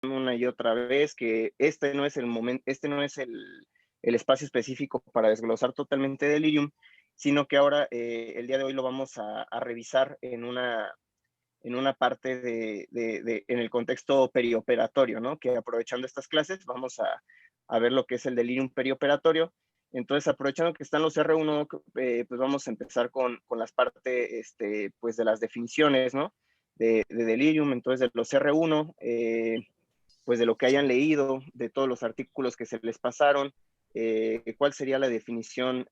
una y otra vez que este no es el momento, este no es el espacio específico para desglosar totalmente delirium, sino que ahora el día de hoy lo vamos a revisar en una parte en el contexto perioperatorio, ¿no? Que aprovechando estas clases vamos a ver lo que es el delirium perioperatorio. Entonces, aprovechando que están los R1, pues vamos a empezar con las partes, pues de las definiciones, ¿no? De delirium, entonces de los R1, pues de lo que hayan leído, de todos los artículos que se les pasaron, cuál sería la definición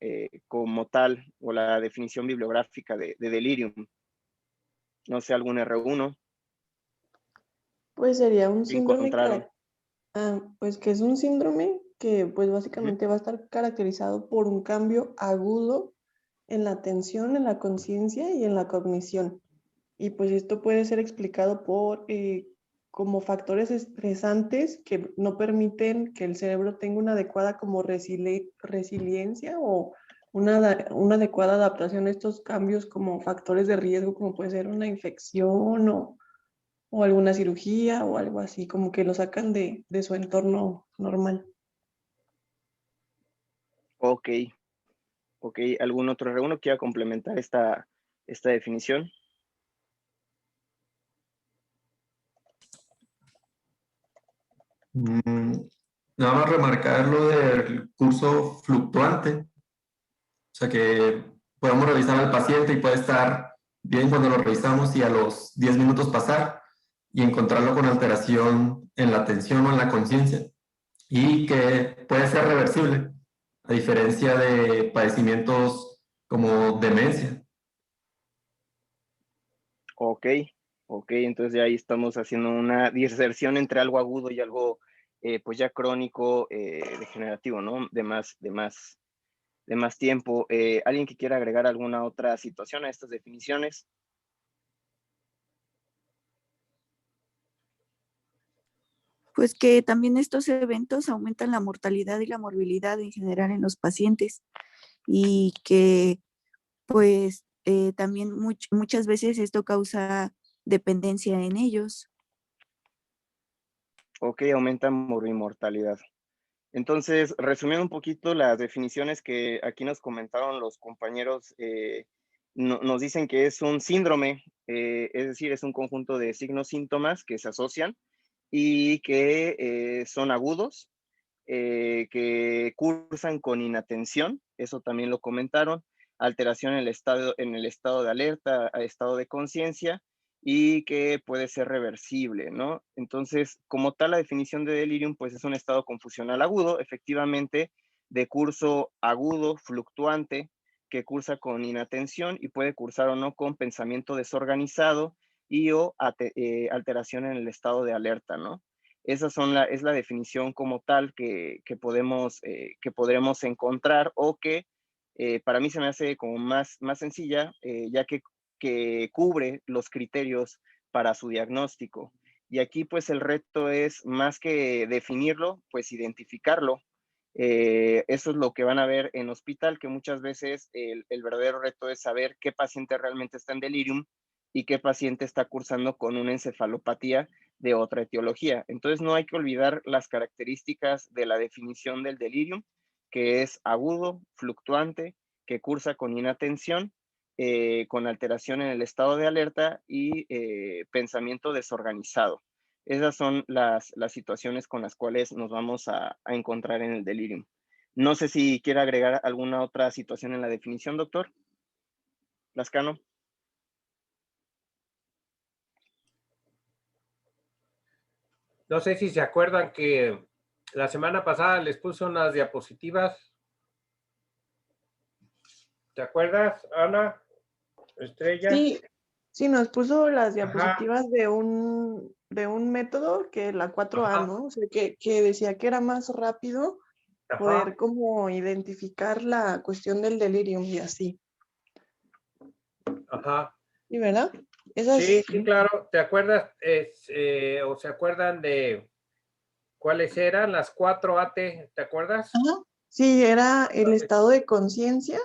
como tal o la definición bibliográfica de delirium. No sé, algún R1. Pues sería un síndrome, Encontraron. pues que es un síndrome que pues Uh-huh. básicamente va a estar caracterizado por un cambio agudo en la atención, en la conciencia y en la cognición. Y pues esto puede ser explicado por como factores estresantes que no permiten que el cerebro tenga una adecuada como resiliencia o una adecuada adaptación a estos cambios como factores de riesgo, como puede ser una infección o alguna cirugía o algo así, como que lo sacan de su entorno normal. Ok, ok. ¿Algún otro R1 quiera complementar esta definición? Nada más remarcar lo del curso fluctuante, o sea que podemos revisar al paciente y puede estar bien cuando lo revisamos y a los 10 minutos pasar y encontrarlo con alteración en la atención o en la conciencia y que puede ser reversible, a diferencia de padecimientos como demencia. Ok, ok. Entonces ya ahí estamos haciendo una diserción entre algo agudo y algo, pues ya crónico, degenerativo, ¿no? De más tiempo. ¿Alguien que quiera agregar alguna otra situación a estas definiciones? Pues que también estos eventos aumentan la mortalidad y la morbilidad en general en los pacientes y que pues también muchas veces esto causa dependencia en ellos. Ok, aumenta morbimortalidad. Entonces, resumiendo un poquito las definiciones que aquí nos comentaron los compañeros, nos dicen que es un síndrome, es decir, es un conjunto de signos, síntomas que se asocian y que son agudos, que cursan con inatención, eso también lo comentaron, alteración en el estado de alerta, estado de conciencia, y que puede ser reversible, ¿no? Entonces, como tal, la definición de delirium, pues es un estado confusional agudo, efectivamente, de curso agudo, fluctuante, que cursa con inatención y puede cursar o no con pensamiento desorganizado y o alteración en el estado de alerta, ¿no? Esa es la definición como tal que podremos encontrar o que para mí se me hace como más sencilla, ya que cubre los criterios para su diagnóstico. Y aquí pues el reto es más que definirlo, pues identificarlo. Eso es lo que van a ver en hospital, que muchas veces el verdadero reto es saber qué paciente realmente está en delirium y qué paciente está cursando con una encefalopatía de otra etiología. Entonces no hay que olvidar las características de la definición del delirium, que es agudo, fluctuante, que cursa con inatención, con alteración en el estado de alerta y pensamiento desorganizado. Esas son las situaciones con las cuales nos vamos a encontrar en el delirium. No sé si quiere agregar alguna otra situación en la definición, doctor Lascano. No sé si se acuerdan que la semana pasada les puse unas diapositivas. ¿Te acuerdas, Ana? Estrella. Sí, nos puso las diapositivas Ajá. de un método que la 4A, Ajá. ¿no? O sea, que decía que era más rápido Ajá. poder como identificar la cuestión del delirium y así. Ajá. ¿Sí, verdad? Sí, sí, claro. ¿Te acuerdas o se acuerdan de cuáles eran las 4 AT? ¿Te acuerdas? Ajá. Sí, era el estado de conciencia,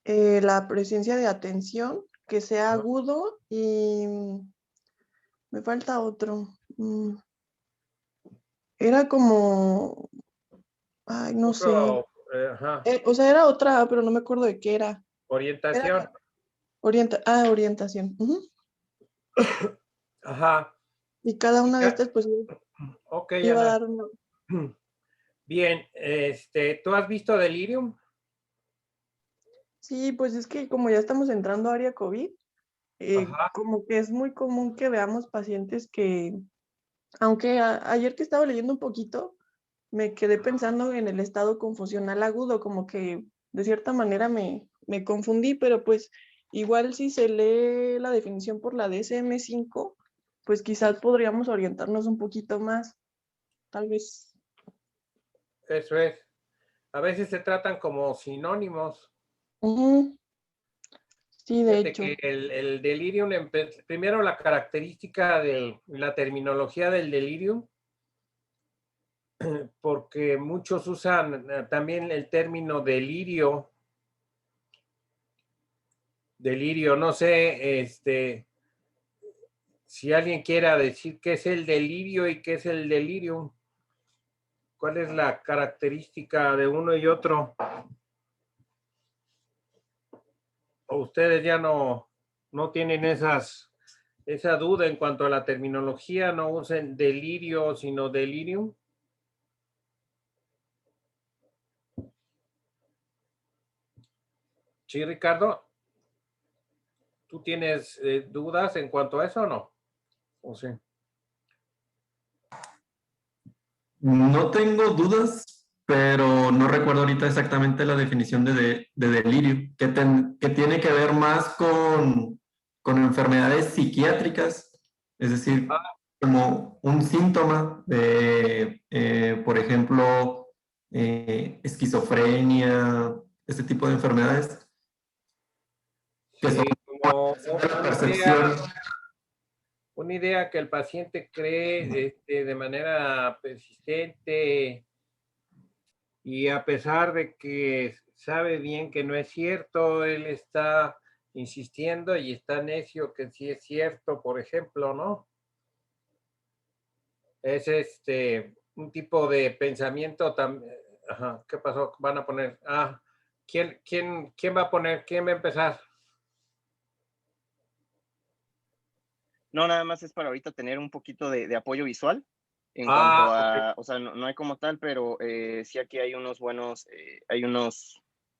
la presencia de atención, que sea agudo y me falta otro. Era como, ay, no sé. Ajá. O sea, era otra, pero no me acuerdo de qué era. Orientación. Orientación. Ujú. Ajá. Y cada una de Ya. estas, pues, Ok, iba a Ana. dar una. Bien, ¿tú has visto Delirium? Sí, pues es que como ya estamos entrando a área COVID, Ajá. como que es muy común que veamos pacientes que, aunque ayer que estaba leyendo un poquito, me quedé pensando en el estado confusional agudo, como que de cierta manera me confundí, pero pues igual si se lee la definición por la DSM-5, pues quizás podríamos orientarnos un poquito más, tal vez. Eso es. A veces se tratan como sinónimos. Ujú. Sí, de Fíjate hecho. que el delirium, primero la característica de la terminología del delirium, porque muchos usan también el término delirio. Delirio, no sé, si alguien quiera decir qué es el delirio y qué es el delirium, cuál es la característica de uno y otro, o ustedes ya no tienen esa duda en cuanto a la terminología, no usen delirio, sino delirium. Sí, Ricardo, ¿tú tienes dudas en cuanto a eso o no? ¿O sí? No tengo dudas, pero no recuerdo ahorita exactamente la definición de delirio, que tiene que ver más con enfermedades psiquiátricas, es decir, como un síntoma de, por ejemplo, esquizofrenia, este tipo de enfermedades, que son Sí, como de la una idea, percepción. una idea que el paciente cree de manera persistente y a pesar de que sabe bien que no es cierto, él está insistiendo y está necio que sí es cierto, por ejemplo, ¿no? Es un tipo de pensamiento también. Ajá, ¿qué pasó? Van a poner. ¿Quién va a poner? ¿Quién va a empezar? No, nada más es para ahorita tener un poquito de apoyo visual en cuanto Ok. a, o sea, no hay como tal, pero sí aquí hay unos buenos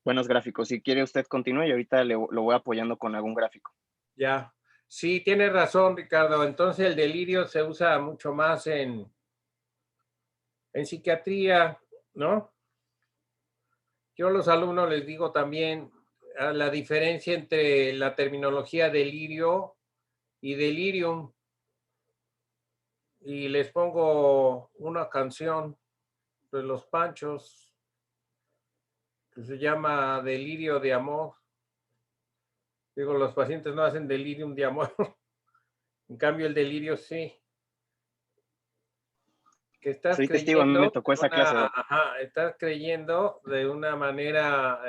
gráficos. Si quiere usted continúe y ahorita lo voy apoyando con algún gráfico. Ya. Sí, tiene razón, Ricardo. Entonces el delirio se usa mucho más en psiquiatría, ¿no? Yo a los alumnos les digo también la diferencia entre la terminología delirio y delirium y les pongo una canción de Los Panchos que se llama Delirio de Amor. Digo, los pacientes no hacen delirium de amor. En cambio, el delirio sí. Que estás Soy testigo, a mí me creyendo tocó esa clase, Doc. estás creyendo de una manera,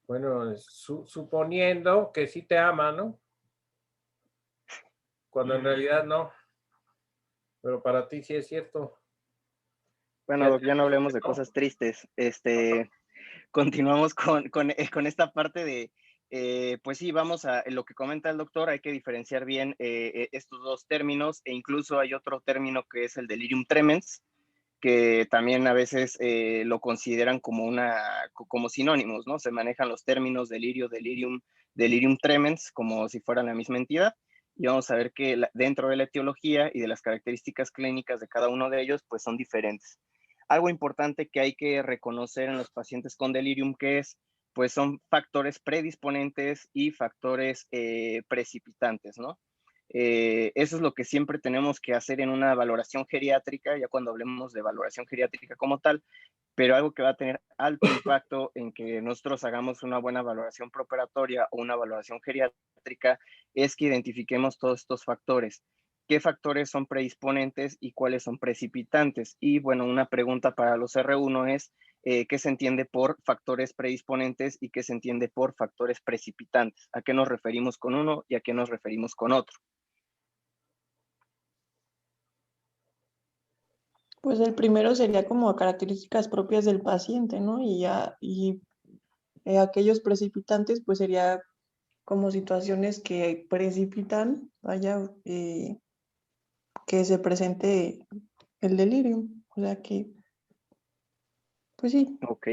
bueno, suponiendo que sí te ama, ¿no? Cuando en realidad no, pero para ti sí es cierto. Bueno, Ya Doc, te ya no hablemos dije, de ¿no? cosas tristes. Continuamos con esta parte de, pues sí, vamos a lo que comenta el doctor, hay que diferenciar bien estos dos términos e incluso hay otro término que es el delirium tremens, que también a veces lo consideran como sinónimos, ¿no? Se manejan los términos delirio, delirium tremens como si fueran la misma entidad. Y vamos a ver que dentro de la etiología y de las características clínicas de cada uno de ellos, pues son diferentes. Algo importante que hay que reconocer en los pacientes con delirium, que es, pues son factores predisponentes y factores precipitantes, ¿no? Eso es lo que siempre tenemos que hacer en una valoración geriátrica, ya cuando hablemos de valoración geriátrica como tal, pero algo que va a tener alto impacto en que nosotros hagamos una buena valoración preoperatoria o una valoración geriátrica es que identifiquemos todos estos factores. ¿Qué factores son predisponentes y cuáles son precipitantes? Y bueno, una pregunta para los R1 es, ¿qué se entiende por factores predisponentes y qué se entiende por factores precipitantes? ¿A qué nos referimos con uno y a qué nos referimos con otro? Pues el primero sería como características propias del paciente, ¿no? Aquellos precipitantes, pues sería como situaciones que precipitan, vaya, que se presente el delirio. O sea que, pues sí. Ok,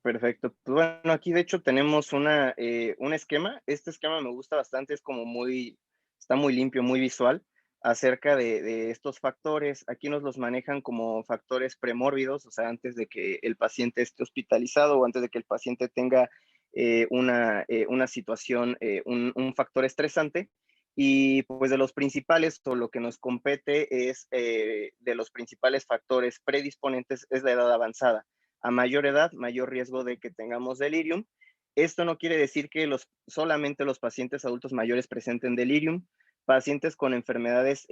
perfecto. Pues bueno, aquí de hecho tenemos un esquema. Este esquema me gusta bastante, es como está muy limpio, muy visual, acerca de estos factores. Aquí nos los manejan como factores premórbidos, o sea, antes de que el paciente esté hospitalizado o antes de que el paciente tenga una situación, un factor estresante. Y pues de los principales, o lo que nos compete es de los principales factores predisponentes es la edad avanzada. A mayor edad, mayor riesgo de que tengamos delirium. Esto no quiere decir que solamente los pacientes adultos mayores presenten delirium. Pacientes con enfermedades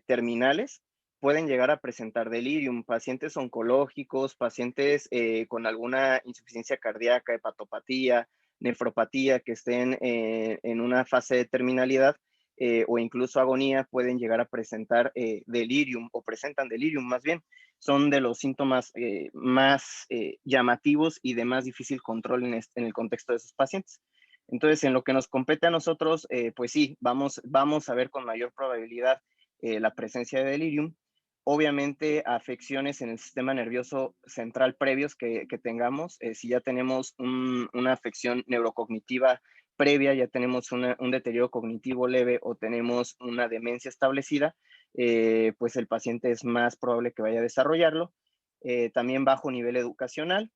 terminales pueden llegar a presentar delirium. Pacientes oncológicos, pacientes con alguna insuficiencia cardíaca, hepatopatía, nefropatía, que estén en una fase de terminalidad, o incluso agonía, pueden llegar a presentar delirium, o presentan delirium más bien. Son de los síntomas más llamativos y de más difícil control en el contexto de esos pacientes. Entonces, en lo que nos compete a nosotros, pues sí, vamos a ver con mayor probabilidad la presencia de delirium. Obviamente, afecciones en el sistema nervioso central previos que tengamos, si ya tenemos una afección neurocognitiva previa, ya tenemos un deterioro cognitivo leve o tenemos una demencia establecida, pues el paciente es más probable que vaya a desarrollarlo. También bajo nivel educacional,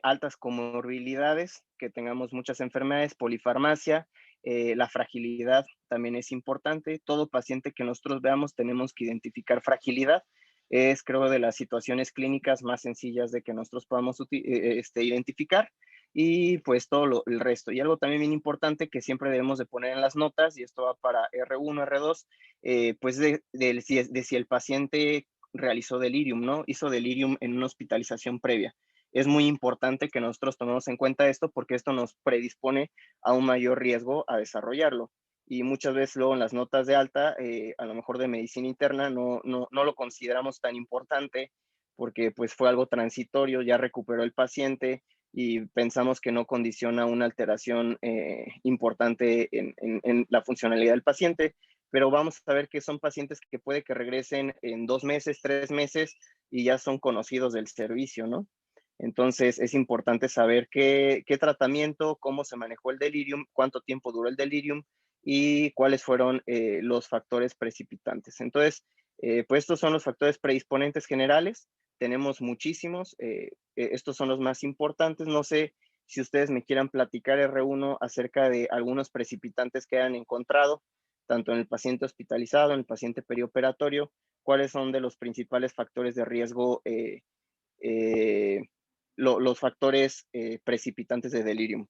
altas comorbilidades, que tengamos muchas enfermedades, polifarmacia, la fragilidad también es importante. Todo paciente que nosotros veamos tenemos que identificar fragilidad. Es, creo, de las situaciones clínicas más sencillas de que nosotros podamos identificar, y pues el resto. Y algo también bien importante que siempre debemos de poner en las notas, y esto va para R1, R2, pues de si el paciente realizó delirium, ¿no? Hizo delirium en una hospitalización previa. Es muy importante que nosotros tomemos en cuenta esto, porque esto nos predispone a un mayor riesgo a desarrollarlo. Y muchas veces luego en las notas de alta, a lo mejor de medicina interna, no lo consideramos tan importante, porque pues fue algo transitorio, ya recuperó el paciente y pensamos que no condiciona una alteración importante en la funcionalidad del paciente. Pero vamos a ver que son pacientes que puede que regresen en 2 meses, 3 meses, y ya son conocidos del servicio, ¿no? Entonces es importante saber qué tratamiento, cómo se manejó el delirium, cuánto tiempo duró el delirium y cuáles fueron los factores precipitantes. Entonces, pues estos son los factores predisponentes generales. Tenemos muchísimos, estos son los más importantes. No sé si ustedes me quieran platicar, R1, acerca de algunos precipitantes que hayan encontrado, tanto en el paciente hospitalizado, en el paciente perioperatorio, cuáles son de los principales factores de riesgo, los factores precipitantes de delirium.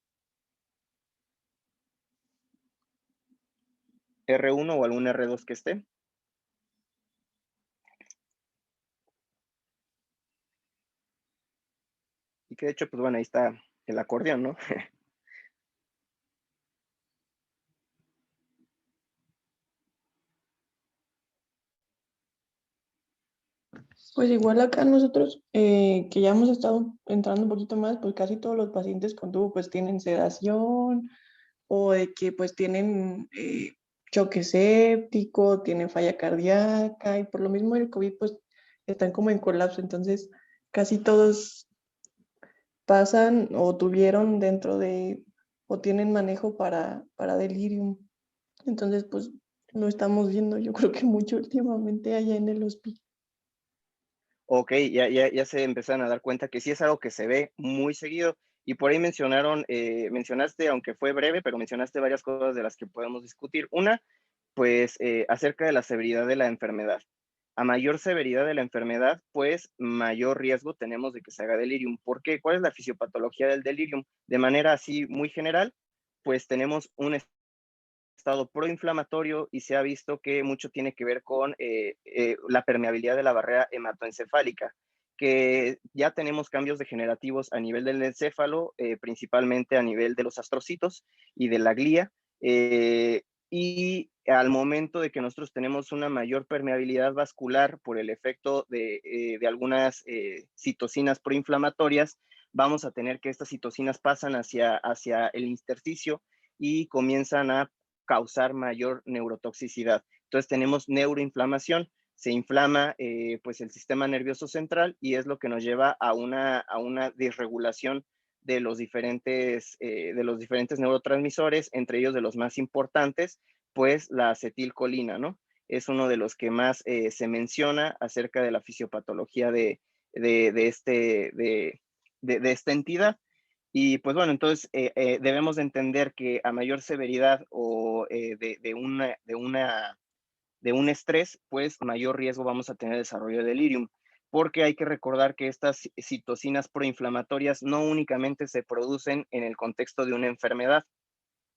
R1 o algún R2 que esté. Y que de hecho, pues bueno, ahí está el acordeón, ¿no? Pues igual acá nosotros, que ya hemos estado entrando un poquito más, pues casi todos los pacientes con tubo pues tienen sedación, o de que pues tienen choque séptico, tienen falla cardíaca, y por lo mismo el COVID pues están como en colapso. Entonces casi todos pasan o tuvieron dentro de, o tienen manejo para delirium. Entonces pues lo estamos viendo yo creo que mucho últimamente allá en el hospital. Ok, ya se empezaron a dar cuenta que sí es algo que se ve muy seguido. Y por ahí mencionaste, aunque fue breve, pero mencionaste varias cosas de las que podemos discutir. Una, pues acerca de la severidad de la enfermedad. A mayor severidad de la enfermedad, pues mayor riesgo tenemos de que se haga delirium. ¿Por qué? ¿Cuál es la fisiopatología del delirium? De manera así muy general, pues tenemos un estado proinflamatorio, y se ha visto que mucho tiene que ver con la permeabilidad de la barrera hematoencefálica, que ya tenemos cambios degenerativos a nivel del encéfalo, principalmente a nivel de los astrocitos y de la glía. y al momento de que nosotros tenemos una mayor permeabilidad vascular por el efecto de algunas citocinas proinflamatorias, vamos a tener que estas citocinas pasan hacia el intersticio y comienzan a causar mayor neurotoxicidad. Entonces tenemos neuroinflamación, se inflama pues el sistema nervioso central y es lo que nos lleva a una disregulación de los diferentes neurotransmisores, entre ellos de los más importantes, pues la acetilcolina, ¿no? Es uno de los que más se menciona acerca de la fisiopatología de esta entidad. Y pues bueno, entonces debemos de entender que a mayor severidad o de un estrés, pues mayor riesgo vamos a tener de desarrollo de delirium, porque hay que recordar que estas citocinas proinflamatorias no únicamente se producen en el contexto de una enfermedad,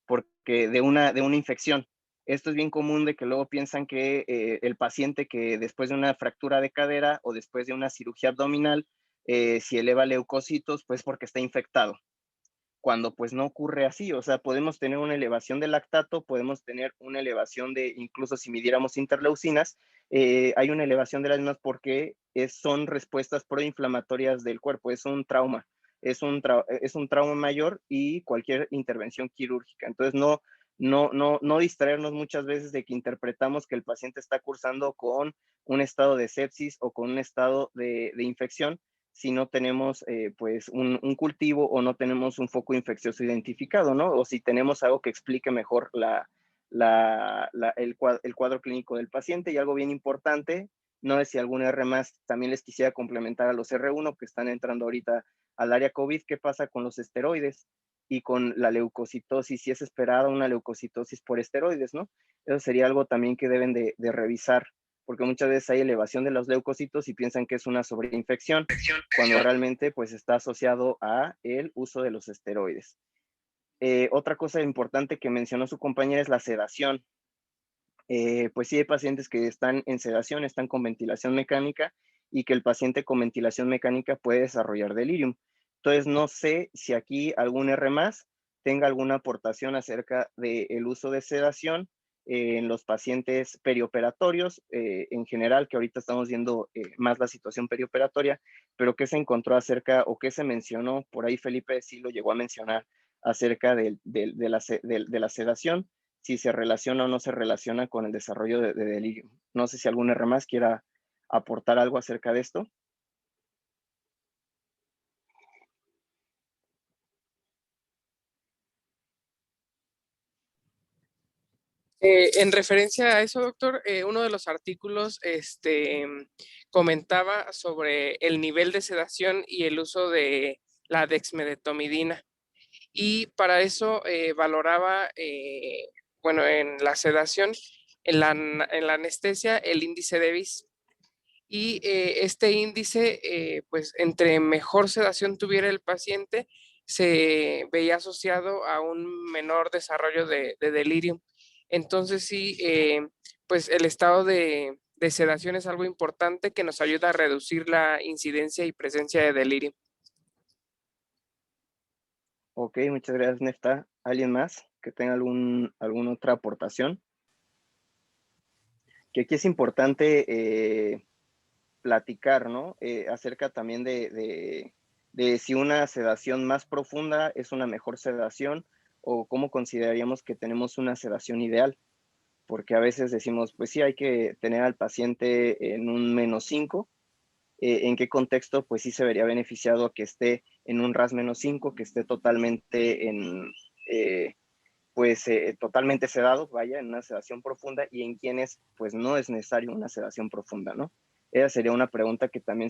porque de una infección. Esto es bien común de que luego piensan que el paciente que después de una fractura de cadera o después de una cirugía abdominal, si eleva leucocitos, pues porque está infectado, cuando pues no ocurre así. O sea, podemos tener una elevación de lactato, podemos tener una elevación de, incluso si midiéramos interleucinas, hay una elevación de las mismas porque son respuestas proinflamatorias del cuerpo, es un trauma, es un trauma mayor y cualquier intervención quirúrgica. Entonces, no distraernos muchas veces de que interpretamos que el paciente está cursando con un estado de sepsis o con un estado de infección, si no tenemos pues un cultivo o no tenemos un foco infeccioso identificado, ¿no? O si tenemos algo que explique mejor el cuadro clínico del paciente. Y algo bien importante, no sé si algún R más también les quisiera complementar a los R1 que están entrando ahorita al área COVID, ¿qué pasa con los esteroides y con la leucocitosis? Si es esperada una leucocitosis por esteroides, ¿no? Eso sería algo también que deben de revisar, porque muchas veces hay elevación de los leucocitos y piensan que es una sobreinfección, cuando realmente pues está asociado a el uso de los esteroides. Otra cosa importante que mencionó su compañera es la sedación. Pues sí hay pacientes que están en sedación, están con ventilación mecánica y que el paciente con ventilación mecánica puede desarrollar delirium. Entonces no sé si aquí algún R más tenga alguna aportación acerca del uso de sedación en los pacientes perioperatorios en general, que ahorita estamos viendo más la situación perioperatoria, pero qué se encontró acerca o qué se mencionó, por ahí Felipe sí lo llegó a mencionar acerca de la sedación, si se relaciona o no se relaciona con el desarrollo de delirio. No sé si algún R más quiera aportar algo acerca de esto. En referencia a eso, doctor, uno de los artículos comentaba sobre el nivel de sedación y el uso de la dexmedetomidina. Y para eso valoraba, bueno, en la sedación, en la anestesia, el índice de Vis. Y este índice, pues entre mejor sedación tuviera el paciente, se veía asociado a un menor desarrollo de delirio. Entonces sí, pues el estado de sedación es algo importante que nos ayuda a reducir la incidencia y presencia de delirio. Ok, muchas gracias, Nefta. ¿Alguien más que tenga alguna otra aportación? Que aquí es importante platicar, ¿no? Acerca también de si una sedación más profunda es una mejor sedación o cómo consideraríamos que tenemos una sedación ideal, porque a veces decimos, pues sí, hay que tener al paciente en un -5, en qué contexto, pues sí se vería beneficiado que esté en un RAS -5, que esté totalmente totalmente sedado, vaya, en una sedación profunda, y en quienes pues no es necesario una sedación profunda, ¿no? Esa sería una pregunta que también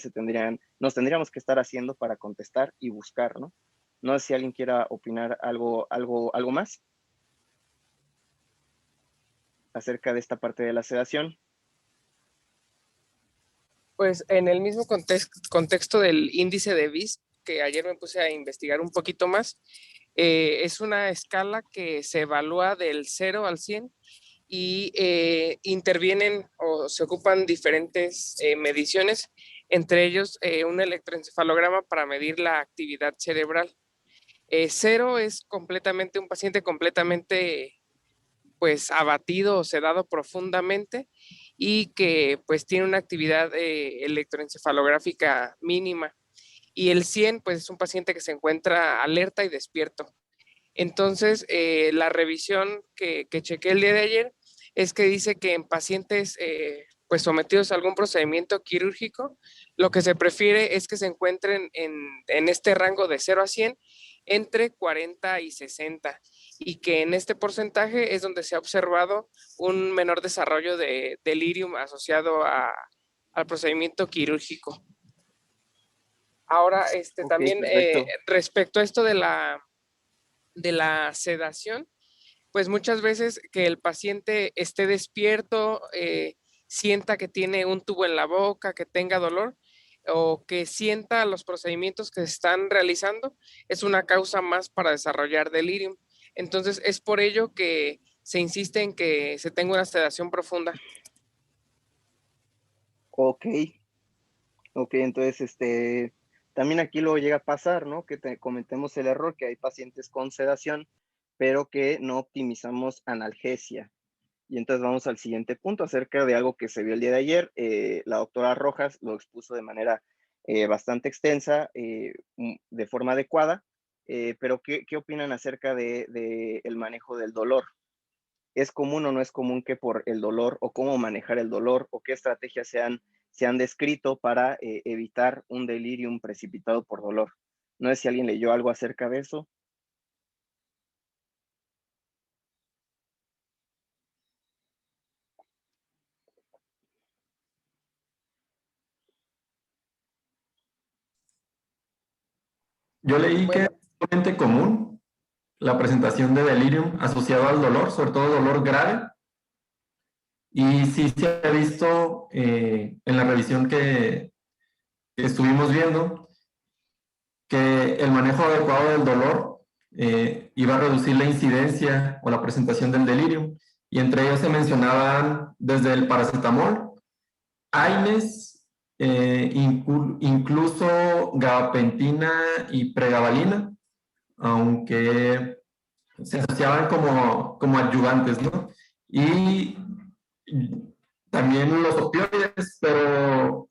nos tendríamos que estar haciendo para contestar y buscar, ¿no? No sé si alguien quiera opinar algo más acerca de esta parte de la sedación. Pues en el mismo contexto del índice de Vis, que ayer me puse a investigar un poquito más, es una escala que se evalúa del 0 al 100 y intervienen o se ocupan diferentes mediciones, entre ellos un electroencefalograma para medir la actividad cerebral. 0 es completamente un paciente completamente pues abatido o sedado profundamente y que pues tiene una actividad electroencefalográfica mínima. Y el 100 pues es un paciente que se encuentra alerta y despierto. Entonces, la revisión que chequé el día de ayer es que dice que en pacientes pues sometidos a algún procedimiento quirúrgico, lo que se prefiere es que se encuentren en este rango de 0 a 100 entre 40 y 60 y que en este porcentaje es donde se ha observado un menor desarrollo de delirium asociado al procedimiento quirúrgico. Ahora, Ok, también perfecto. respecto a esto de la sedación, pues muchas veces que el paciente esté despierto, sienta que tiene un tubo en la boca, que tenga dolor o que sienta los procedimientos que se están realizando, es una causa más para desarrollar delirium. Entonces, es por ello que se insiste en que se tenga una sedación profunda. Ok, ok, entonces también aquí luego llega a pasar, ¿no? Que cometemos el error que hay pacientes con sedación, pero que no optimizamos analgesia. Y entonces vamos al siguiente punto acerca de algo que se vio el día de ayer. La doctora Rojas lo expuso de manera bastante extensa, de forma adecuada, pero ¿qué opinan acerca de el manejo del dolor? ¿Es común o no es común que por el dolor o cómo manejar el dolor o qué estrategias se han descrito para evitar un delirium precipitado por dolor? No sé si alguien leyó algo acerca de eso. Yo leí que es Bueno, sumamente común la presentación de delirium asociado al dolor, sobre todo dolor grave, y sí se ha visto en la revisión que estuvimos viendo que el manejo adecuado del dolor iba a reducir la incidencia o la presentación del delirium, y entre ellos se mencionaban desde el paracetamol, AINES, incluso gabapentina y pregabalina, aunque se asociaban como adyuvantes, ¿no? Y también los opioides, pero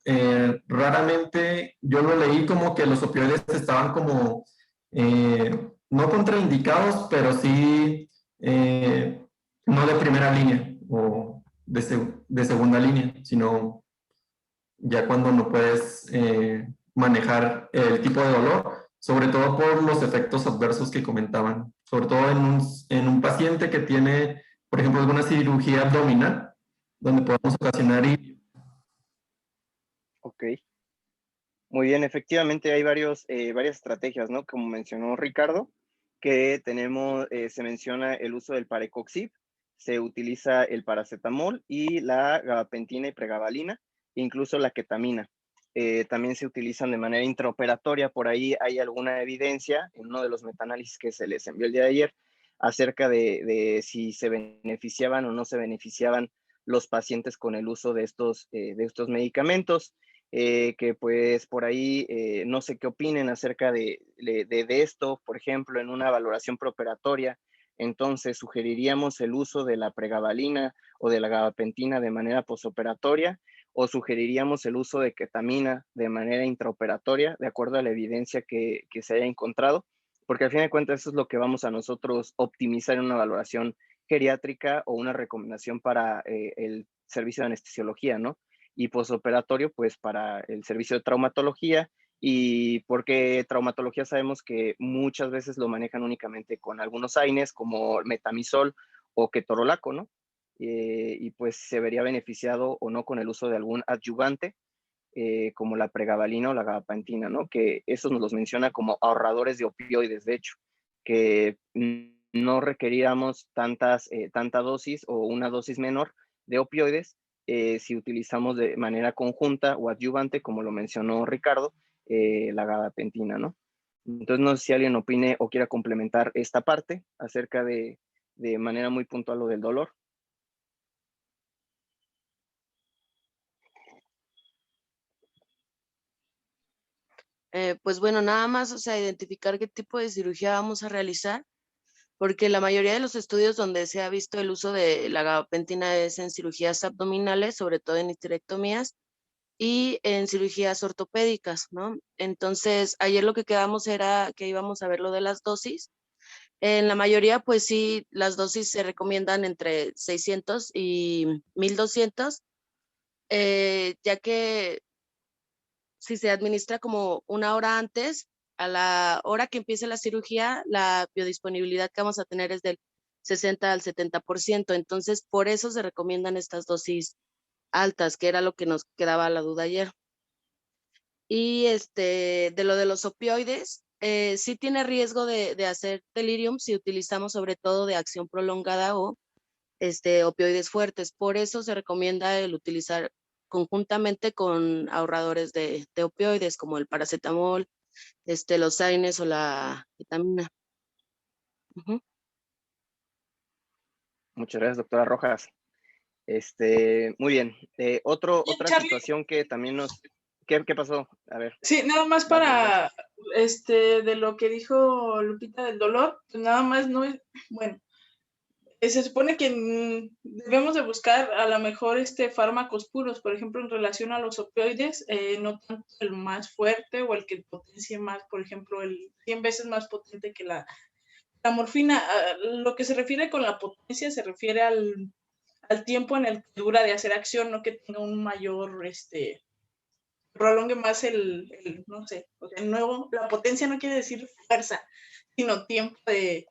raramente yo lo leí como que los opioides estaban como no contraindicados, pero sí no de primera línea o de segunda línea, sino ya cuando no puedes manejar el tipo de dolor, sobre todo por los efectos adversos que comentaban, sobre todo en un paciente que tiene, por ejemplo, alguna cirugía abdominal, donde podemos ocasionar y Ok. Muy bien, efectivamente hay varias estrategias, ¿no? Como mencionó Ricardo, que tenemos, se menciona el uso del parecoxib, se utiliza el paracetamol y la gabapentina y pregabalina, incluso la ketamina. También se utilizan de manera intraoperatoria, por ahí hay alguna evidencia en uno de los metaanálisis que se les envió el día de ayer acerca de si se beneficiaban o no se beneficiaban los pacientes con el uso de estos medicamentos. Que pues por ahí no sé qué opinen acerca de esto, por ejemplo, en una valoración preoperatoria, entonces sugeriríamos el uso de la pregabalina o de la gabapentina de manera posoperatoria o sugeriríamos el uso de ketamina de manera intraoperatoria, de acuerdo a la evidencia que se haya encontrado, porque al fin de cuentas eso es lo que vamos a nosotros optimizar en una valoración geriátrica o una recomendación para el servicio de anestesiología, ¿no? Y posoperatorio, pues para el servicio de traumatología, y porque traumatología sabemos que muchas veces lo manejan únicamente con algunos AINES como metamizol o ketorolaco, ¿no? Y pues se vería beneficiado o no con el uso de algún adyuvante como la pregabalina o la gabapentina, ¿no? Que esos nos los menciona como ahorradores de opioides, de hecho, que no requeríamos tanta dosis o una dosis menor de opioides si utilizamos de manera conjunta o adyuvante, como lo mencionó Ricardo, la gabapentina, ¿no? Entonces, no sé si alguien opine o quiera complementar esta parte acerca de manera muy puntual lo del dolor. Pues bueno, nada más, o sea, identificar qué tipo de cirugía vamos a realizar porque la mayoría de los estudios donde se ha visto el uso de la gabapentina es en cirugías abdominales, sobre todo en histerectomías y en cirugías ortopédicas, ¿no? Entonces, ayer lo que quedamos era que íbamos a ver lo de las dosis. En la mayoría, pues sí, las dosis se recomiendan entre 600 y 1200, ya que si se administra como una hora antes, a la hora que empiece la cirugía, la biodisponibilidad que vamos a tener es del 60 al 70%. Entonces, por eso se recomiendan estas dosis altas, que era lo que nos quedaba la duda ayer. Y de lo de los opioides, sí tiene riesgo de hacer delirium si utilizamos sobre todo de acción prolongada o opioides fuertes. Por eso se recomienda el utilizar conjuntamente con ahorradores de opioides como el paracetamol, los AINES o la vitamina. Ujú. Muchas gracias, doctora Rojas. Muy bien. Otra Charlie. situación que también ¿Qué pasó? A ver. Sí, nada más para, de lo que dijo Lupita del dolor, pues nada más no es, bueno, se supone que debemos de buscar a lo mejor fármacos puros, por ejemplo, en relación a los opioides, no tanto el más fuerte o el que potencie más, por ejemplo, el 100 veces más potente que la morfina. Lo que se refiere con la potencia se refiere al tiempo en el que dura de hacer acción, no que tenga un mayor, prolongue más no sé, o sea, nuevo, la potencia no quiere decir fuerza, sino tiempo en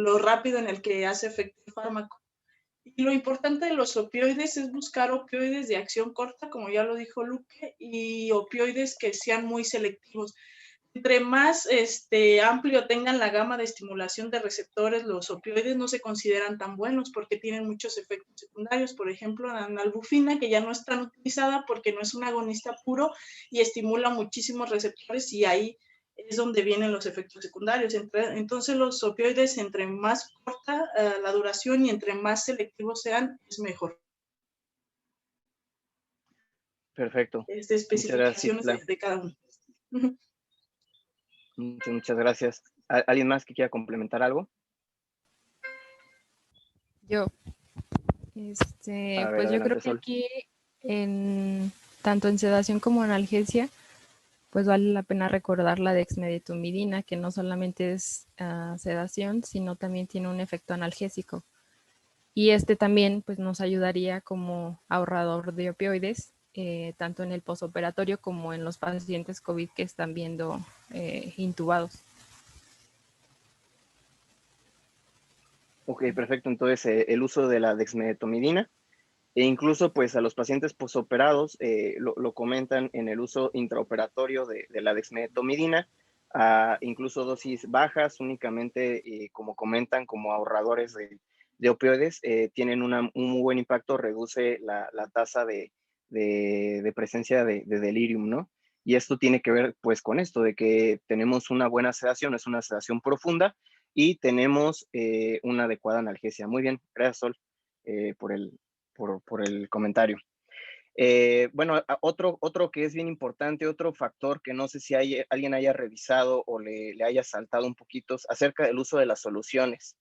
lo rápido en el que hace efecto el fármaco. Y lo importante de los opioides es buscar opioides de acción corta, como ya lo dijo Luque, y opioides que sean muy selectivos. Entre más amplio tengan la gama de estimulación de receptores, los opioides no se consideran tan buenos porque tienen muchos efectos secundarios. Por ejemplo, la analbufina, que ya no es tan utilizada porque no es un agonista puro y estimula muchísimos receptores, y ahí es donde vienen los efectos secundarios. Entonces, los opioides, entre más corta la duración y entre más selectivos sean, es mejor. Perfecto. Especificaciones de cada uno. Muchas gracias. ¿Alguien más que quiera complementar algo? Yo, pues yo creo que Sol. aquí, tanto en sedación como analgesia, pues vale la pena recordar la dexmedetomidina, que no solamente es sedación, sino también tiene un efecto analgésico. Y también pues nos ayudaría como ahorrador de opioides, tanto en el posoperatorio como en los pacientes COVID que están viendo intubados. Ok, perfecto. Entonces, el uso de la dexmedetomidina, e incluso pues a los pacientes posoperados lo comentan en el uso intraoperatorio de la dexmedetomidina, incluso dosis bajas, únicamente como comentan, como ahorradores de opioides, tienen un muy buen impacto, reduce la tasa de presencia de delirium, ¿no? Y esto tiene que ver pues con esto, de que tenemos una buena sedación, es una sedación profunda, y tenemos una adecuada analgesia. Muy bien, gracias Sol por el comentario. Bueno, otro que es bien importante, otro factor que no sé si alguien haya revisado o le haya saltado un poquito, acerca del uso de las soluciones.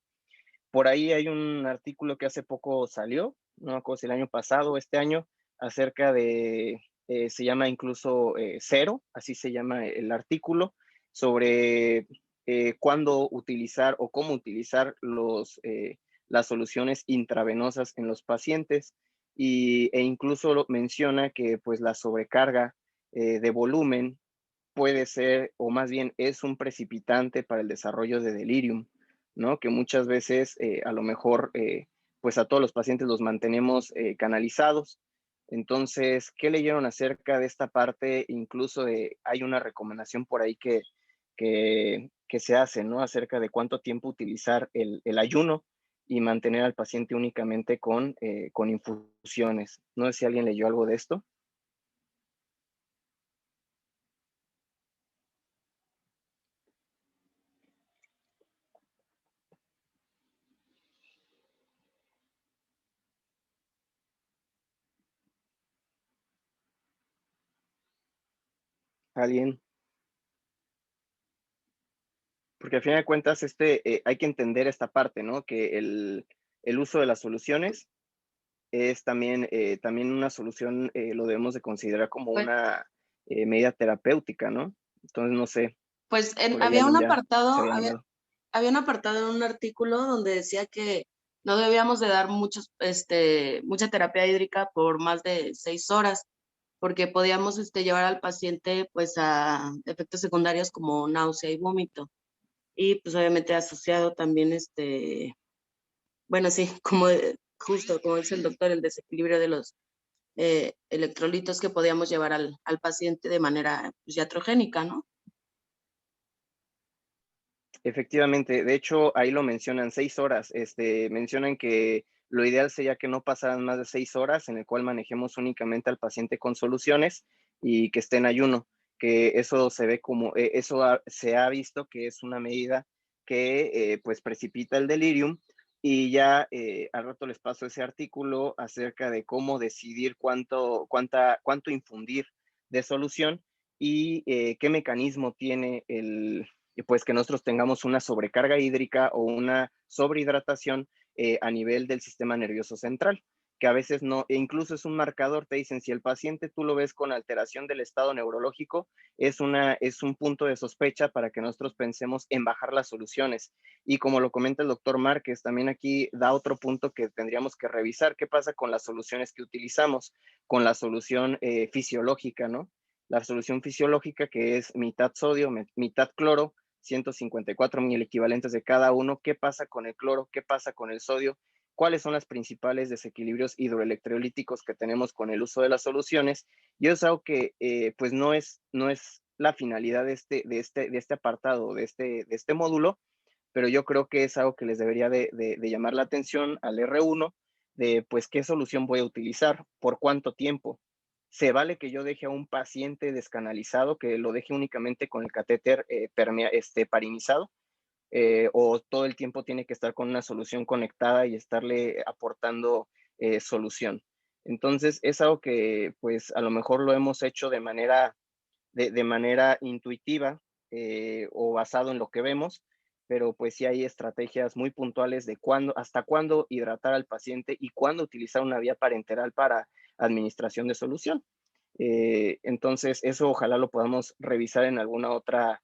Por ahí hay un artículo que hace poco salió, no me acuerdo si el año pasado o este año, acerca de, se llama incluso Cero, así se llama el artículo, sobre cuándo utilizar o cómo utilizar las soluciones intravenosas en los pacientes, e incluso menciona que pues la sobrecarga de volumen puede ser, o más bien es un precipitante para el desarrollo de delirium, ¿no? Que muchas veces a lo mejor pues a todos los pacientes los mantenemos canalizados. Entonces, ¿qué leyeron acerca de esta parte? Incluso hay una recomendación por ahí que se hace, ¿no? Acerca de cuánto tiempo utilizar el ayuno y mantener al paciente únicamente con infusiones. No sé si alguien leyó algo de esto. ¿Alguien? porque al final de cuentas hay que entender esta parte, ¿no? Que el uso de las soluciones es también una solución, lo debemos de considerar como Pues, una medida terapéutica, ¿no? Entonces, no sé, pues por ahí había un alguien ya apartado, se había animado. había un apartado en un artículo donde decía que no debíamos de dar mucha terapia hídrica por más de 6 horas, porque podíamos llevar al paciente pues a efectos secundarios como náusea y vómito. Y pues obviamente asociado también bueno, sí, justo como dice el doctor, el desequilibrio de los electrolitos que podíamos llevar al paciente de manera pues, iatrogénica, ¿no? Efectivamente, de hecho, ahí lo mencionan 6 horas. Mencionan que lo ideal sería que no pasaran más de 6 horas, en el cual manejemos únicamente al paciente con soluciones y que esté en ayuno, que eso se ve como, se ha visto que es una medida que pues precipita el delirium. Y ya al rato les paso ese artículo acerca de cómo decidir cuánto infundir de solución y qué mecanismo tiene pues que nosotros tengamos una sobrecarga hídrica o una sobrehidratación a nivel del sistema nervioso central, que a veces no, e incluso es un marcador, te dicen, si el paciente tú lo ves con alteración del estado neurológico, es un punto de sospecha para que nosotros pensemos en bajar las soluciones. Y como lo comenta el doctor Márquez, también aquí da otro punto que tendríamos que revisar, qué pasa con las soluciones que utilizamos, con la solución fisiológica, ¿no? La solución fisiológica que es mitad sodio, mitad cloro, 154 mil equivalentes de cada uno. ¿Qué pasa con el cloro? ¿Qué pasa con el sodio? ¿Cuáles son los principales desequilibrios hidroelectrolíticos que tenemos con el uso de las soluciones? Y eso es algo que pues no es la finalidad de este apartado, de este módulo, pero yo creo que es algo que les debería de llamar la atención al R1, de pues qué solución voy a utilizar, por cuánto tiempo. ¿Se vale que yo deje a un paciente descanalizado, que lo deje únicamente con el catéter parinizado? ¿O todo el tiempo tiene que estar con una solución conectada y estarle aportando solución? Entonces, es algo que pues a lo mejor lo hemos hecho de manera intuitiva o basado en lo que vemos, pero pues sí hay estrategias muy puntuales de hasta cuándo hidratar al paciente y cuándo utilizar una vía parenteral para administración de solución. Entonces, eso ojalá lo podamos revisar en alguna otra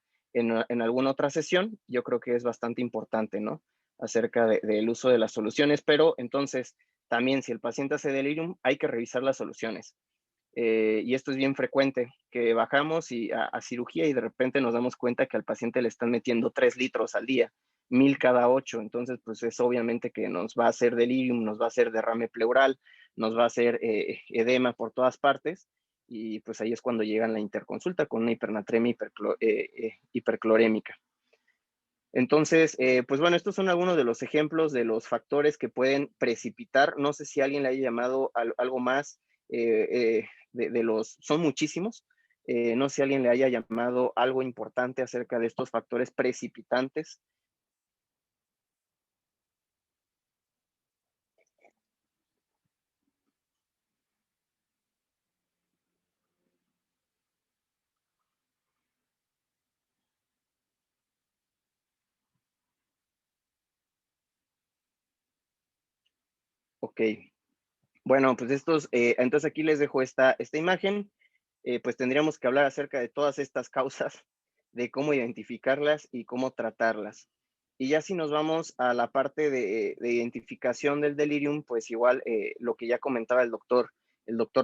sesión. Yo creo que es bastante importante, ¿no? Acerca del uso de las soluciones, pero entonces también si el paciente hace delirium, hay que revisar las soluciones. Y esto es bien frecuente, que bajamos a cirugía y de repente nos damos cuenta que al paciente le están metiendo 3 litros al día, 1000 cada 8. Entonces, pues es obviamente que nos va a hacer delirium, nos va a hacer derrame pleural, nos va a hacer edema por todas partes. Y pues ahí es cuando llegan la interconsulta con una hipernatremia hiperclorémica. Entonces, pues bueno, estos son algunos de los ejemplos de los factores que pueden precipitar. No sé si alguien le haya llamado algo más son muchísimos. No sé si alguien le haya llamado algo importante acerca de estos factores precipitantes. Ok. Bueno, pues entonces aquí les dejo esta imagen. Pues tendríamos que hablar acerca de todas estas causas, de cómo identificarlas y cómo tratarlas. Y ya si nos vamos a la parte de identificación del delirium, pues igual lo que ya comentaba el doctor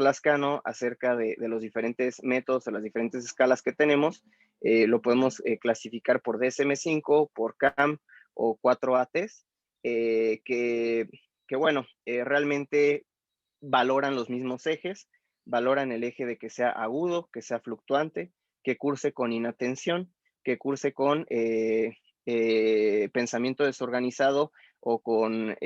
Lascano acerca de los diferentes métodos o las diferentes escalas que tenemos, lo podemos clasificar por DSM-5, por CAM o 4 ATs, que bueno, realmente valoran los mismos ejes, valoran el eje de que sea agudo, que sea fluctuante, que curse con inatención, que curse con pensamiento desorganizado o con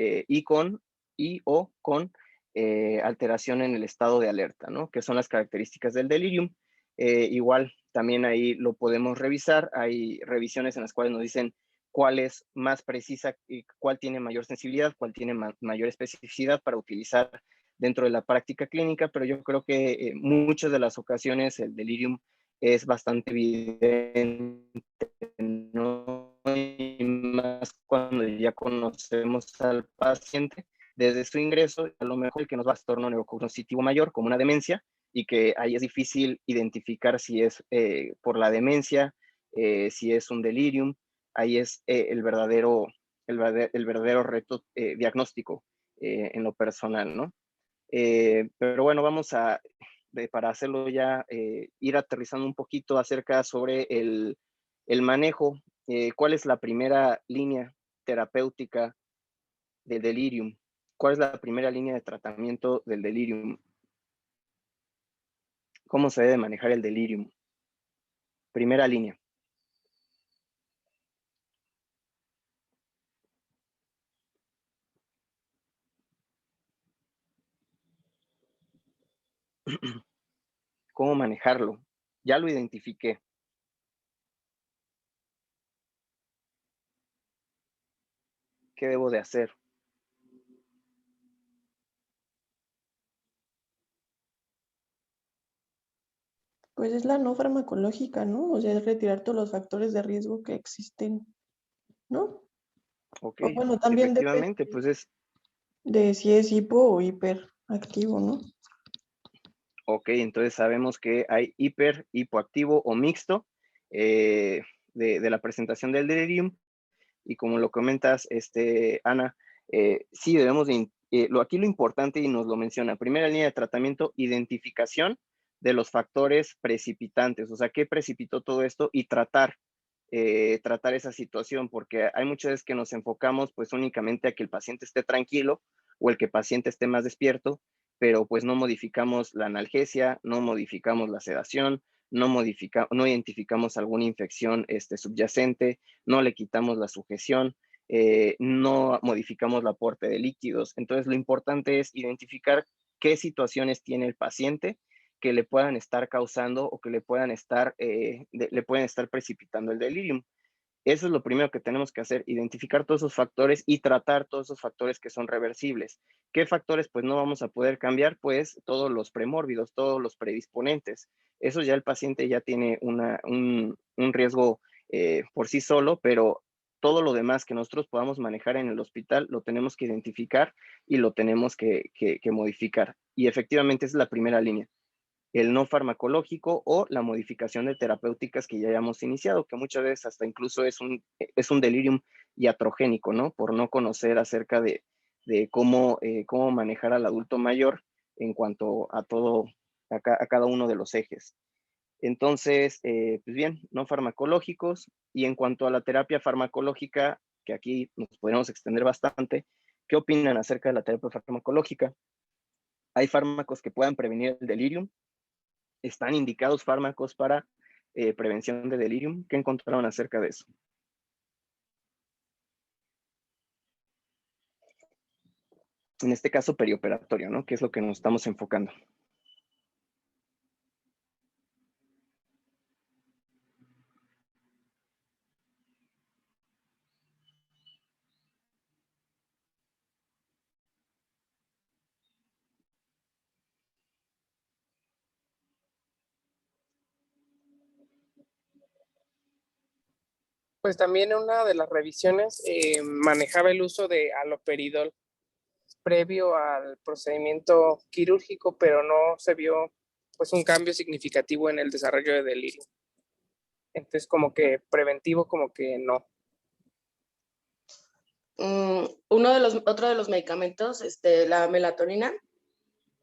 alteración en el estado de alerta, ¿no? Que son las características del delirium. Igual también ahí lo podemos revisar, hay revisiones en las cuales nos dicen cuál es más precisa y cuál tiene mayor sensibilidad, cuál tiene mayor especificidad para utilizar dentro de la práctica clínica, pero yo creo que muchas de las ocasiones el delirium es bastante evidente, ¿no? más cuando ya conocemos al paciente desde su ingreso, a lo mejor el que nos va a trastorno neurocognitivo mayor, como una demencia, y que ahí es difícil identificar si es por la demencia, si es un delirium. Ahí es el verdadero reto diagnóstico en lo personal, ¿no? Pero bueno, vamos a, para hacerlo ya, ir aterrizando un poquito acerca sobre el manejo. ¿Cuál es la primera línea terapéutica del delirium? ¿Cuál es la primera línea de tratamiento del delirium? ¿Cómo se debe manejar el delirium? Primera línea. ¿Cómo manejarlo? Ya lo identifiqué. ¿Qué debo de hacer? Pues es la no farmacológica, ¿no? O sea, es retirar todos los factores de riesgo que existen, ¿no? Ok, O bueno, también depende efectivamente, pues es, de si es hipo o hiperactivo, ¿no? ok, entonces sabemos que hay hipoactivo o mixto de la presentación del delirium, y como lo comentas, Ana, sí debemos de, aquí lo importante, y nos lo menciona, primera línea de tratamiento, identificación de los factores precipitantes, o sea, qué precipitó todo esto, y tratar esa situación, porque hay muchas veces que nos enfocamos pues únicamente a que el paciente esté tranquilo o el que el paciente esté más despierto, pero pues no modificamos la analgesia, no modificamos la sedación, no identificamos alguna infección subyacente, no le quitamos la sujeción, no modificamos el aporte de líquidos. Entonces lo importante es identificar qué situaciones tiene el paciente que le puedan estar causando o que le puedan estar precipitando el delirium. Eso es lo primero que tenemos que hacer, identificar todos esos factores y tratar todos esos factores que son reversibles. ¿Qué factores pues no vamos a poder cambiar? Pues todos los premórbidos, todos los predisponentes. Eso ya el paciente ya tiene un riesgo por sí solo, pero todo lo demás que nosotros podamos manejar en el hospital lo tenemos que identificar y lo tenemos que modificar. Y efectivamente esa es la primera línea, el no farmacológico o la modificación de terapéuticas que ya hayamos iniciado, que muchas veces hasta incluso es un delirium iatrogénico, ¿no? Por no conocer acerca de cómo manejar al adulto mayor en cuanto a todo, a cada uno de los ejes. Entonces, pues bien, no farmacológicos. Y en cuanto a la terapia farmacológica, que aquí nos podemos extender bastante, ¿qué opinan acerca de la terapia farmacológica? Hay fármacos que puedan prevenir el delirium. ¿Están indicados fármacos para prevención de delirium? ¿Qué encontraron acerca de eso? En este caso, perioperatorio, ¿no? Que es lo que nos estamos enfocando. Pues también una de las revisiones manejaba el uso de haloperidol previo al procedimiento quirúrgico, pero no se vio pues un cambio significativo en el desarrollo de delirio. Entonces como que preventivo como que no. Otro de los medicamentos, la melatonina,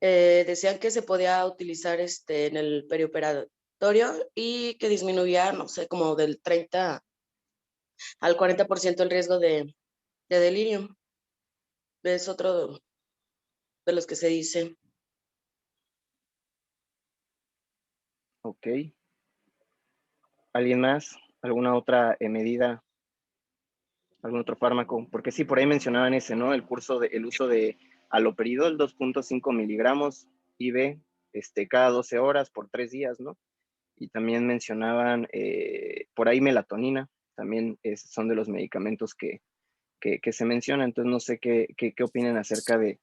decían que se podía utilizar en el perioperatorio y que disminuía, no sé, como del 30 al 40% el riesgo de delirium. Es otro de los que se dice. Ok. ¿Alguien más? ¿Alguna otra medida? ¿Algún otro fármaco? Porque sí, por ahí mencionaban ese, ¿no? El uso de haloperidol, 2.5 miligramos IV, cada 12 horas por 3 días, ¿no? Y también mencionaban por ahí melatonina, también son de los medicamentos que se menciona. Entonces no sé qué opinan acerca de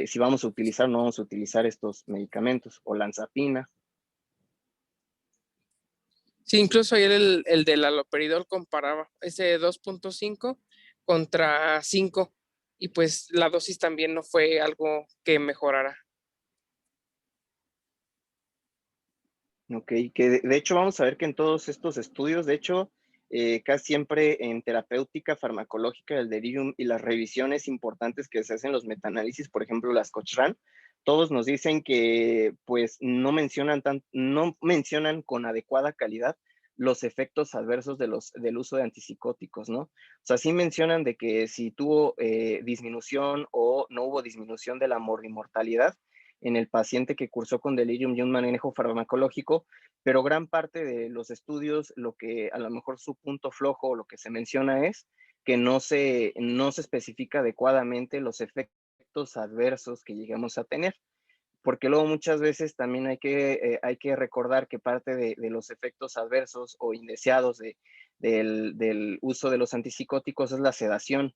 si vamos a utilizar o no vamos a utilizar estos medicamentos, o lanzapina. Sí, incluso ayer el del haloperidol comparaba ese 2.5 contra 5 y pues la dosis también no fue algo que mejorara. Ok, que de hecho vamos a ver que en todos estos estudios, de hecho, casi siempre en terapéutica farmacológica del delirium y las revisiones importantes que se hacen los metaanálisis, por ejemplo, las Cochrane, todos nos dicen que pues no mencionan con adecuada calidad los efectos adversos del uso de antipsicóticos, ¿no? O sea, sí mencionan de que si tuvo disminución o no hubo disminución de la morbimortalidad en el paciente que cursó con delirium y un manejo farmacológico, pero gran parte de los estudios, lo que a lo mejor su punto flojo o lo que se menciona es que no se especifica adecuadamente los efectos adversos que llegamos a tener, porque luego muchas veces también hay que recordar que parte de los efectos adversos o indeseados del uso de los antipsicóticos es la sedación,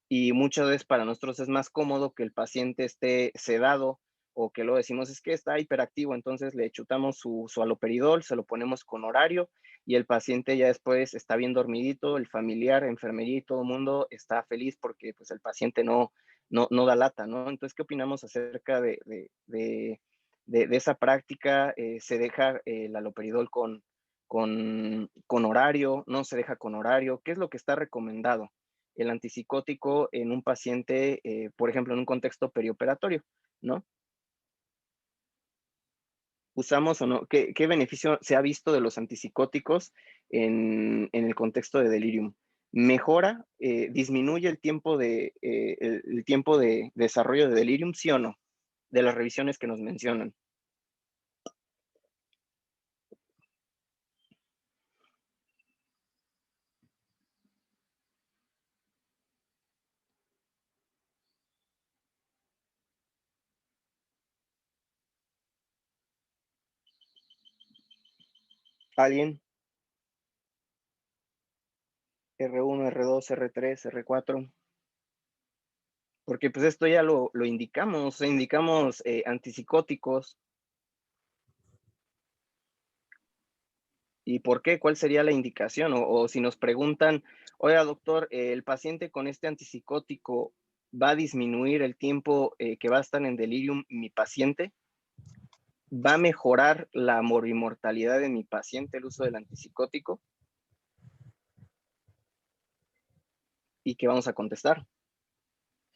y muchas veces para nosotros es más cómodo que el paciente esté sedado o que lo decimos es que está hiperactivo, entonces le chutamos su haloperidol, se lo ponemos con horario y el paciente ya después está bien dormidito, el familiar, enfermería y todo el mundo está feliz porque pues el paciente no da lata, ¿no? Entonces, ¿qué opinamos acerca de esa práctica? ¿Se deja el haloperidol con horario? ¿No se deja con horario? ¿Qué es lo que está recomendado? El antipsicótico en un paciente, por ejemplo, en un contexto perioperatorio, ¿no? ¿Usamos o no? ¿Qué beneficio se ha visto de los antipsicóticos en el contexto de delirium? ¿Mejora, disminuye el tiempo el tiempo de desarrollo de delirium, sí o no? De las revisiones que nos mencionan. ¿Alguien? R1, R2, R3, R4. Porque pues esto ya lo indicamos, indicamos antipsicóticos. ¿Y por qué? ¿Cuál sería la indicación? O si nos preguntan, oiga, doctor, el paciente con este antipsicótico va a disminuir el tiempo que va a estar en delirium mi paciente, va a mejorar la morbimortalidad de mi paciente el uso del antipsicótico. ¿Y qué vamos a contestar?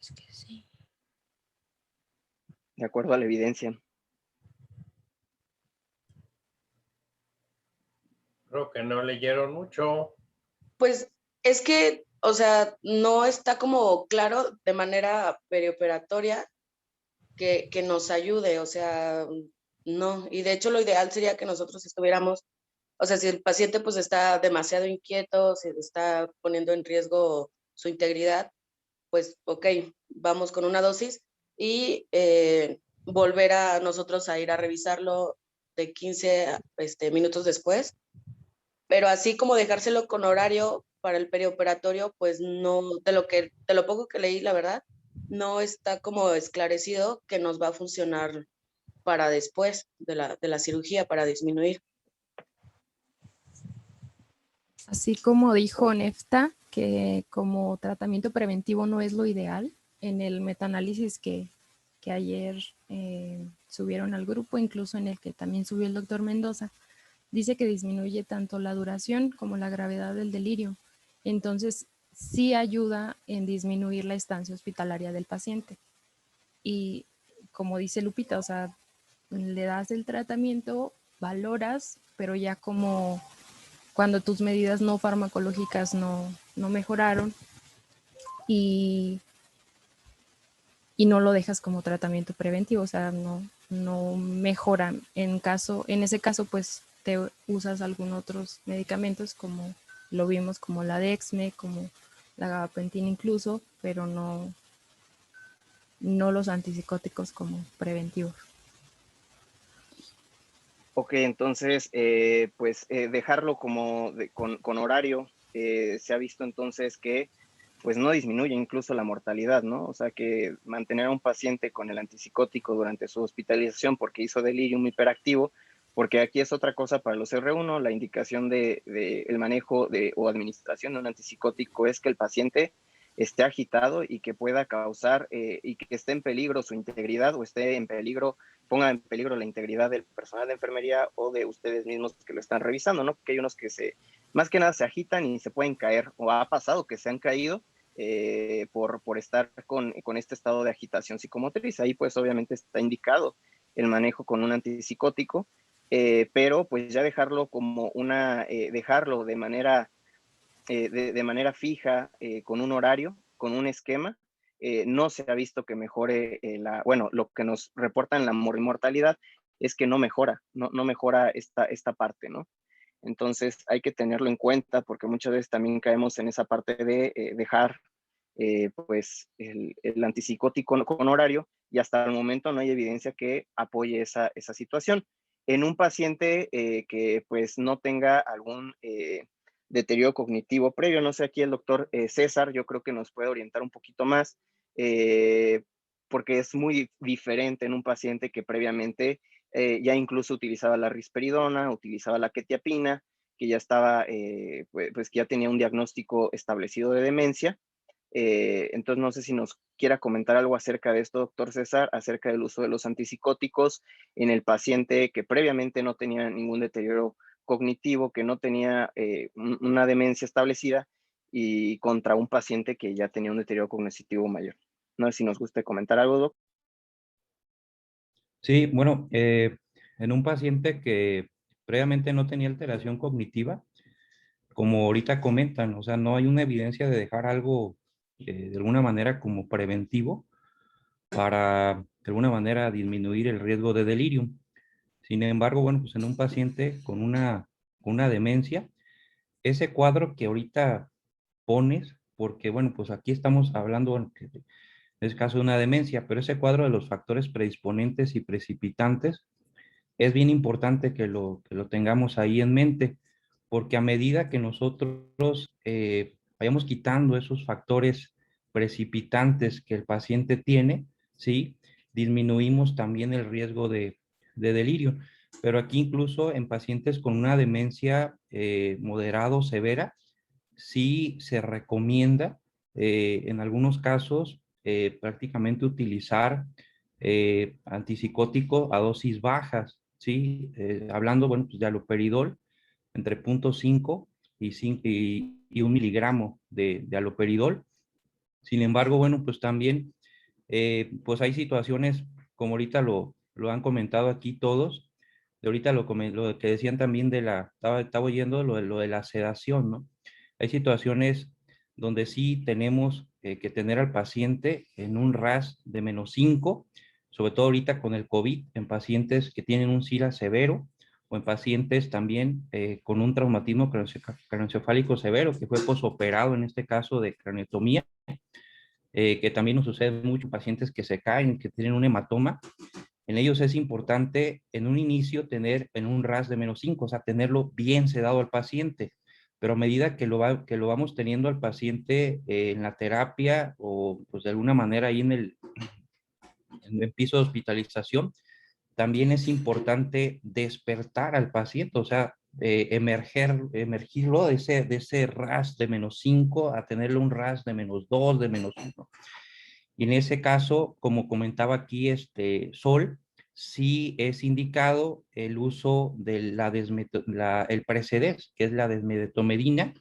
Es que sí. De acuerdo a la evidencia. Creo que no leyeron mucho. Pues es que, o sea, no está como claro de manera perioperatoria que nos ayude, o sea, no. Y de hecho lo ideal sería que nosotros estuviéramos, o sea, si el paciente pues está demasiado inquieto, se está poniendo en riesgo su integridad, pues ok, vamos con una dosis y volver a nosotros a ir a revisarlo de 15 minutos después, pero así como dejárselo con horario para el perioperatorio, pues no, de lo poco que leí, la verdad, no está como esclarecido que nos va a funcionar para después de la cirugía, para disminuir. Así como dijo Nefta, que como tratamiento preventivo no es lo ideal, en el metaanálisis que ayer subieron al grupo, incluso en el que también subió el doctor Mendoza, dice que disminuye tanto la duración como la gravedad del delirio. Entonces, sí ayuda en disminuir la estancia hospitalaria del paciente. Y como dice Lupita, o sea, le das el tratamiento, valoras, pero ya como cuando tus medidas no farmacológicas no mejoraron y no lo dejas como tratamiento preventivo, o sea, no mejora. En ese caso, pues te usas algunos otros medicamentos como lo vimos, como la Dexme, como la gabapentina incluso, pero no los antipsicóticos como preventivos. Ok, entonces, pues dejarlo como con horario, se ha visto entonces que pues no disminuye incluso la mortalidad, ¿no? O sea que mantener a un paciente con el antipsicótico durante su hospitalización porque hizo delirium hiperactivo, porque aquí es otra cosa para los R1, la indicación de el manejo o administración de un antipsicótico es que el paciente esté agitado y que pueda causar y que esté en peligro su integridad o esté en peligro, ponga en peligro la integridad del personal de enfermería o de ustedes mismos que lo están revisando, ¿no? Porque hay unos que más que nada se agitan y se pueden caer, o ha pasado que se han caído por estar con este estado de agitación psicomotriz. Ahí pues obviamente está indicado el manejo con un antipsicótico, pero pues ya dejarlo como dejarlo de manera de manera fija, con un horario, con un esquema, no se ha visto que mejore bueno, lo que nos reportan la mortalidad es que no mejora, no mejora esta parte, ¿no? Entonces hay que tenerlo en cuenta porque muchas veces también caemos en esa parte de dejar pues el antipsicótico con horario y hasta el momento no hay evidencia que apoye esa situación. En un paciente que pues no tenga algún deterioro cognitivo previo, no sé, aquí el doctor César, yo creo que nos puede orientar un poquito más, porque es muy diferente en un paciente que previamente ya incluso utilizaba la risperidona, utilizaba la quetiapina, que ya estaba, pues que ya tenía un diagnóstico establecido de demencia. Entonces, no sé si nos quiera comentar algo acerca de esto, doctor César, acerca del uso de los antipsicóticos en el paciente que previamente no tenía ningún deterioro cognitivo, que no tenía una demencia establecida y contra un paciente que ya tenía un deterioro cognitivo mayor. No sé si nos gusta comentar algo, doctor. Sí, bueno, en un paciente que previamente no tenía alteración cognitiva, como ahorita comentan, o sea, no hay una evidencia de dejar algo de alguna manera como preventivo para de alguna manera disminuir el riesgo de delirium. Sin embargo, bueno, pues en un paciente con una demencia, ese cuadro que ahorita pones, porque bueno, pues aquí estamos hablando, bueno, que es caso de una demencia, pero ese cuadro de los factores predisponentes y precipitantes es bien importante que lo tengamos ahí en mente, porque a medida que nosotros vayamos quitando esos factores precipitantes que el paciente tiene, ¿sí? Disminuimos también el riesgo de delirio. Pero aquí incluso en pacientes con una demencia moderado severa, sí se recomienda en algunos casos prácticamente utilizar antipsicótico a dosis bajas, ¿sí? Hablando, bueno, pues de haloperidol entre 0.5 y 1 miligramo de haloperidol. Sin embargo, bueno, pues también, pues hay situaciones, como ahorita lo han comentado aquí todos, de ahorita lo que decían también estaba oyendo lo de la sedación, ¿no? Hay situaciones donde sí tenemos que tener al paciente en un RAS de -5, sobre todo ahorita con el COVID, en pacientes que tienen un SIRA severo o en pacientes también con un traumatismo craneoencefálico severo, que fue posoperado en este caso de craneotomía, que también nos sucede mucho en pacientes que se caen, que tienen un hematoma. En ellos es importante en un inicio tener en un RAS de -5, o sea, tenerlo bien sedado al paciente, pero a medida que lo vamos teniendo al paciente en la terapia o pues de alguna manera ahí en el piso de hospitalización, también es importante despertar al paciente, o sea, emergirlo de ese RAS de -5 a tenerlo un RAS de -2, de -1. Y en ese caso, como comentaba aquí Sol, sí es indicado el uso de el Precedex, que es la desmedetomidina.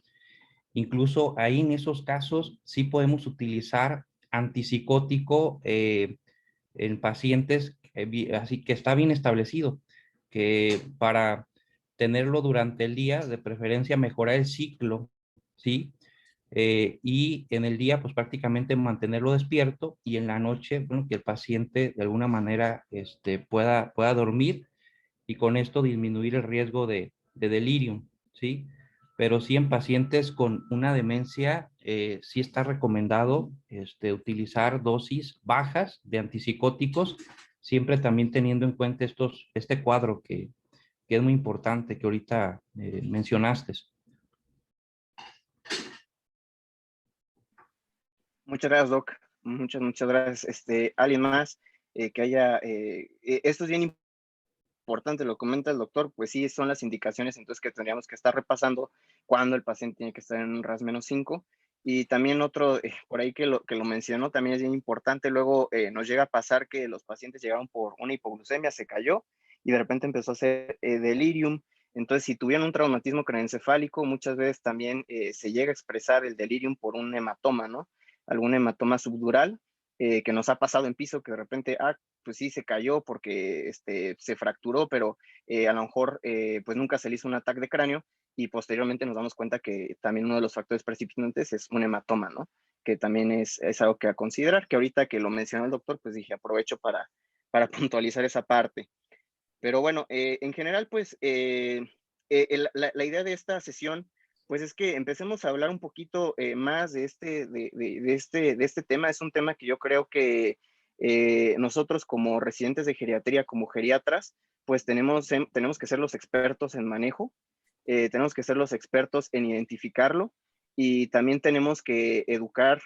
Incluso ahí en esos casos sí podemos utilizar antipsicótico en pacientes, así que está bien establecido, que para tenerlo durante el día, de preferencia mejorar el ciclo, ¿sí? Y en el día, pues prácticamente mantenerlo despierto y en la noche, bueno, que el paciente de alguna manera pueda dormir y con esto disminuir el riesgo de delirium, ¿sí? Pero sí en pacientes con una demencia, sí está recomendado utilizar dosis bajas de antipsicóticos, siempre también teniendo en cuenta este cuadro que es muy importante que ahorita mencionaste. Muchas gracias, Doc. Muchas gracias. ¿Alguien más que haya? Esto es bien importante, lo comenta el doctor, pues sí, son las indicaciones entonces que tendríamos que estar repasando cuando el paciente tiene que estar en un RAS -5. Y también otro, por ahí que lo mencionó, también es bien importante, luego nos llega a pasar que los pacientes llegaron por una hipoglucemia, se cayó y de repente empezó a hacer delirium. Entonces, si tuvieron un traumatismo craneoencefálico, muchas veces también se llega a expresar el delirium por un hematoma, ¿no? Algún hematoma subdural que nos ha pasado en piso, que de repente, pues sí, se cayó porque se fracturó, pero a lo mejor pues nunca se le hizo un ataque de cráneo y posteriormente nos damos cuenta que también uno de los factores precipitantes es un hematoma, ¿no? Que también es algo que a considerar, que ahorita que lo mencionó el doctor, pues dije, aprovecho para puntualizar esa parte. Pero bueno, en general, pues la idea de esta sesión, pues es que empecemos a hablar un poquito más de este tema. Es un tema que yo creo que nosotros como residentes de geriatría, como geriatras, pues tenemos que ser los expertos en manejo, tenemos que ser los expertos en identificarlo y también tenemos que educar,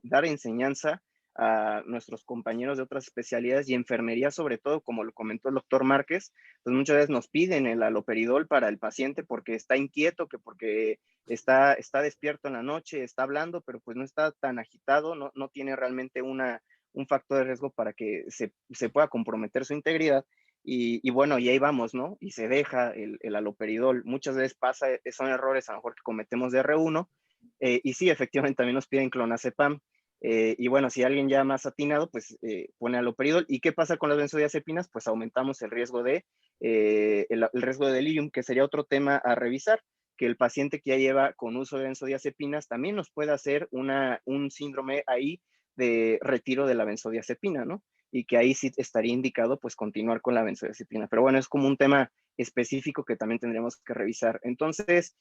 dar enseñanza a nuestros compañeros de otras especialidades y enfermería, sobre todo, como lo comentó el doctor Márquez, pues muchas veces nos piden el haloperidol para el paciente porque está inquieto, que porque está despierto en la noche, está hablando, pero pues no está tan agitado, no tiene realmente un factor de riesgo para que se pueda comprometer su integridad. Y bueno, y ahí vamos, ¿no? Y se deja el haloperidol. Muchas veces pasa, son errores a lo mejor que cometemos de R1, y sí, efectivamente también nos piden clonazepam. Y bueno, si alguien ya más atinado, pues pone haloperidol. ¿Y qué pasa con las benzodiazepinas? Pues aumentamos el riesgo el riesgo de delirium, que sería otro tema a revisar, que el paciente que ya lleva con uso de benzodiazepinas también nos puede hacer un síndrome ahí de retiro de la benzodiazepina, ¿no? Y que ahí sí estaría indicado pues continuar con la benzodiazepina. Pero bueno, es como un tema específico que también tendríamos que revisar. Entonces,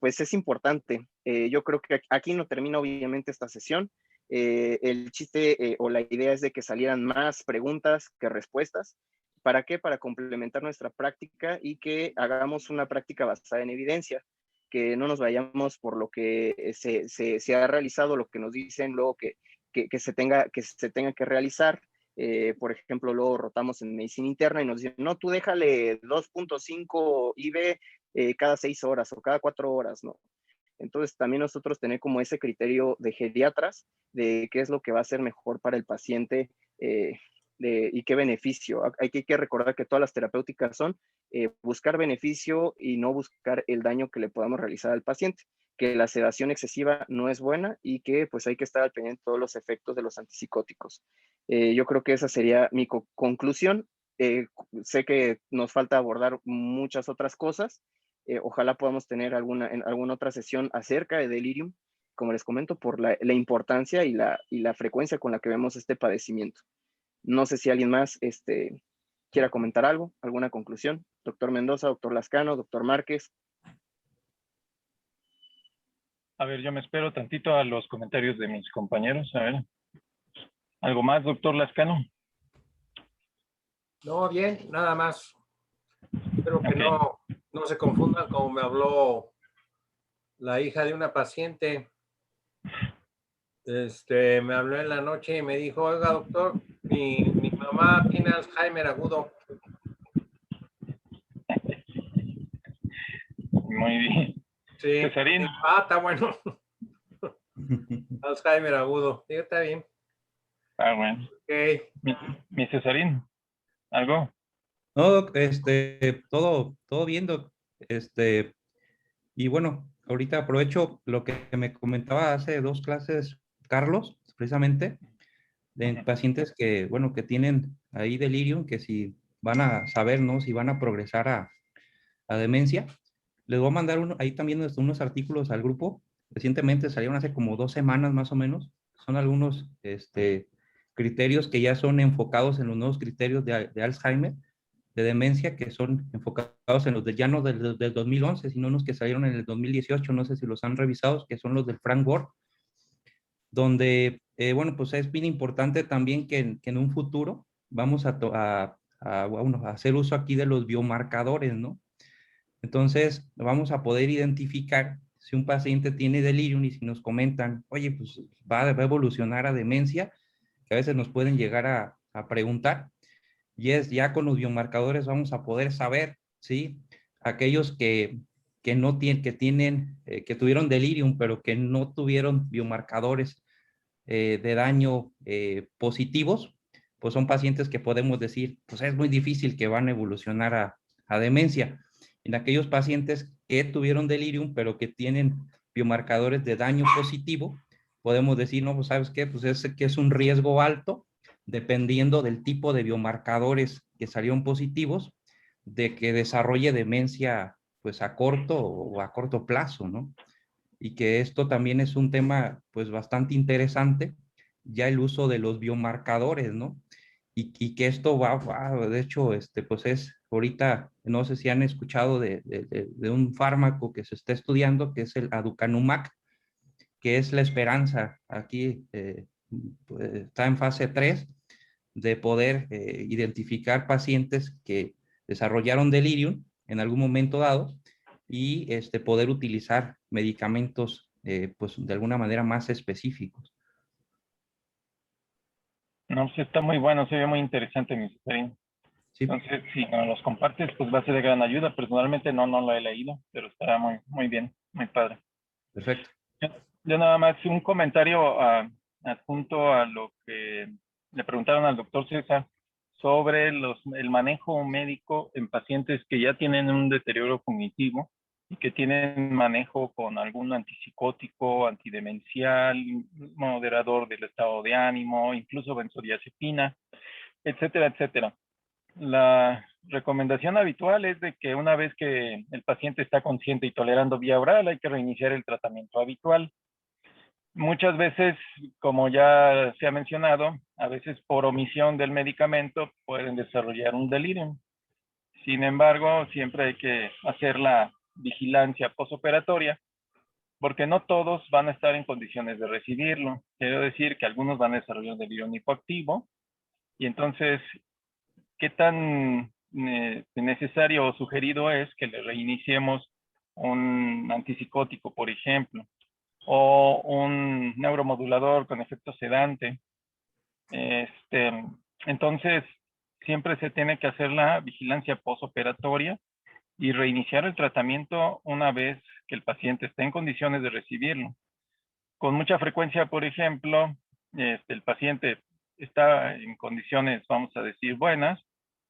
pues es importante. Yo creo que aquí no termina obviamente esta sesión. El chiste o la idea es de que salieran más preguntas que respuestas. ¿Para qué? Para complementar nuestra práctica y que hagamos una práctica basada en evidencia, que no nos vayamos por lo que se ha realizado, lo que nos dicen luego que se tenga que realizar. Por ejemplo, luego rotamos en medicina interna y nos dicen, no, tú déjale 2.5 IB cada 6 horas o cada 4 horas, ¿no? Entonces también nosotros tener como ese criterio de geriatras de qué es lo que va a ser mejor para el paciente y qué beneficio. Hay que recordar que todas las terapéuticas son buscar beneficio y no buscar el daño que le podamos realizar al paciente, que la sedación excesiva no es buena y que pues hay que estar al pendiente de todos los efectos de los antipsicóticos. Yo creo que esa sería mi conclusión. Sé que nos falta abordar muchas otras cosas. Ojalá podamos tener alguna otra sesión acerca de delirium, como les comento, por la importancia y la frecuencia con la que vemos este padecimiento. No sé si alguien más quiera comentar algo, alguna conclusión. Doctor Mendoza, doctor Lascano, doctor Márquez. A ver, yo me espero tantito a los comentarios de mis compañeros. A ver. ¿Algo más, doctor Lascano? No, bien, nada más. Espero que no se confundan como me habló la hija de una paciente. Me habló en la noche y me dijo, oiga, doctor, mi mamá tiene Alzheimer agudo. Muy bien. Sí. Cesarín. Está bueno. Alzheimer agudo. Sí, está bien. Bueno. Okay. Mi Cesarín, ¿algo? No, Doc, todo bien, Doc. Y bueno, ahorita aprovecho lo que me comentaba hace 2 clases, Carlos, precisamente, de pacientes que, bueno, que tienen ahí delirium, que si van a saber, ¿no? Si van a progresar a demencia. Les voy a mandar ahí también unos artículos al grupo. Recientemente salieron hace como 2 semanas más o menos. Son algunos criterios que ya son enfocados en los nuevos criterios de Alzheimer, de demencia, que son enfocados en los ya no del 2011, sino unos que salieron en el 2018, no sé si los han revisado, que son los del Frank Ward, donde, bueno, pues es bien importante también que en un futuro vamos a hacer uso aquí de los biomarcadores, ¿no? Entonces, vamos a poder identificar si un paciente tiene delirium y si nos comentan, oye, pues va a evolucionar a demencia, que a veces nos pueden llegar a preguntar. y es ya con los biomarcadores vamos a poder saber, ¿sí? Aquellos que no tienen, que tuvieron delirium, pero que no tuvieron biomarcadores de daño positivos, pues son pacientes que podemos decir, pues es muy difícil que van a evolucionar a demencia. En aquellos pacientes que tuvieron delirium, pero que tienen biomarcadores de daño positivo, podemos decir, no, pues sabes qué, pues es que es un riesgo alto, dependiendo del tipo de biomarcadores que salieron positivos, de que desarrolle demencia pues a corto o a corto plazo, ¿no? Y que esto también es un tema pues bastante interesante, ya el uso de los biomarcadores, ¿no? Y que esto de hecho, pues es, ahorita, no sé si han escuchado de un fármaco que se está estudiando, que es el aducanumab, que es la esperanza, aquí pues, está en fase 3, de poder identificar pacientes que desarrollaron delirium en algún momento dado y poder utilizar medicamentos pues de alguna manera más específicos. No, pues está muy bueno, se ve muy interesante, mi Seferín. Sí. Entonces, si nos los compartes, pues va a ser de gran ayuda. Personalmente no lo he leído, pero está muy, muy bien, muy padre. Perfecto. Yo nada más un comentario adjunto a lo que le preguntaron al doctor César sobre el manejo médico en pacientes que ya tienen un deterioro cognitivo y que tienen manejo con algún antipsicótico, antidemencial, moderador del estado de ánimo, incluso benzodiazepina, etcétera, etcétera. La recomendación habitual es de que una vez que el paciente está consciente y tolerando vía oral, hay que reiniciar el tratamiento habitual. Muchas veces, como ya se ha mencionado, a veces por omisión del medicamento pueden desarrollar un delirium. Sin embargo, siempre hay que hacer la vigilancia posoperatoria, porque no todos van a estar en condiciones de recibirlo. Quiero decir que algunos van a desarrollar delirium hipoactivo, y entonces, ¿qué tan necesario o sugerido es que le reiniciemos un antipsicótico, por ejemplo, o un neuromodulador con efecto sedante? Entonces, siempre se tiene que hacer la vigilancia posoperatoria y reiniciar el tratamiento una vez que el paciente esté en condiciones de recibirlo. Con mucha frecuencia, por ejemplo, el paciente está en condiciones, vamos a decir, buenas,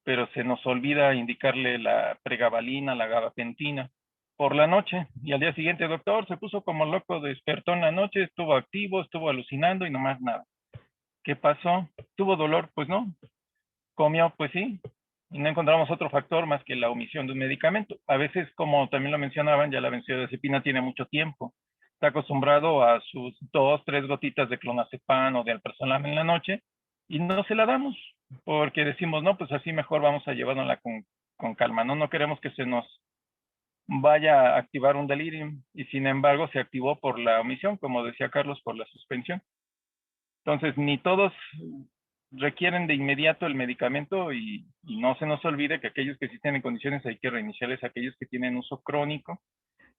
pero se nos olvida indicarle la pregabalina, la gabapentina por la noche, y al día siguiente, doctor, se puso como loco, despertó en la noche, estuvo activo, estuvo alucinando y nomás nada. ¿Qué pasó? ¿Tuvo dolor? Pues no. ¿Comió? Pues sí. Y no encontramos otro factor más que la omisión de un medicamento. A veces, como también lo mencionaban, ya la benzodiazepina tiene mucho tiempo. Está acostumbrado a sus 2, 3 gotitas de clonazepam o de alprazolam en la noche y no se la damos porque decimos, no, pues así mejor vamos a llevárnosla con calma. No queremos que se nos vaya a activar un delirium y sin embargo se activó por la omisión, como decía Carlos, por la suspensión. Entonces, ni todos requieren de inmediato el medicamento y no se nos olvide que aquellos que sí tienen condiciones hay que reiniciarles, aquellos que tienen uso crónico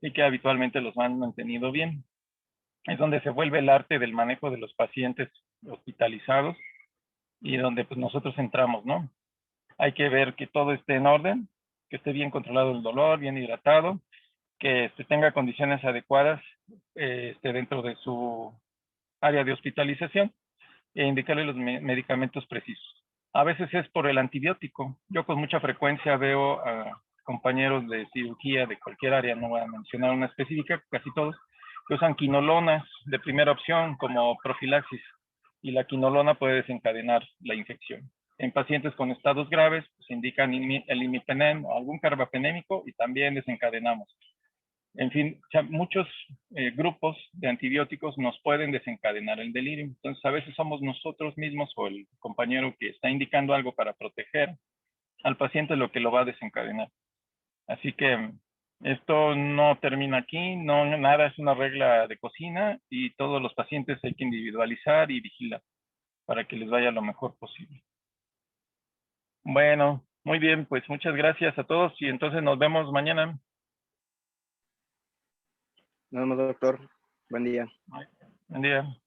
y que habitualmente los han mantenido bien. Es donde se vuelve el arte del manejo de los pacientes hospitalizados y donde pues nosotros entramos, ¿no? Hay que ver que todo esté en orden, que esté bien controlado el dolor, bien hidratado, que tenga condiciones adecuadas dentro de su área de hospitalización e indicarle los medicamentos precisos. A veces es por el antibiótico. Yo con mucha frecuencia veo a compañeros de cirugía de cualquier área, no voy a mencionar una específica, casi todos, que usan quinolonas de primera opción como profilaxis y la quinolona puede desencadenar la infección. En pacientes con estados graves, pues indican el imipenem o algún carbapenémico y también desencadenamos. En fin, muchos grupos de antibióticos nos pueden desencadenar el delirio. Entonces, a veces somos nosotros mismos o el compañero que está indicando algo para proteger al paciente lo que lo va a desencadenar. Así que esto no termina aquí, nada es una regla de cocina y todos los pacientes hay que individualizar y vigilar para que les vaya lo mejor posible. Bueno, muy bien, pues muchas gracias a todos y entonces nos vemos mañana. Nos vemos, doctor. Buen día. Buen día.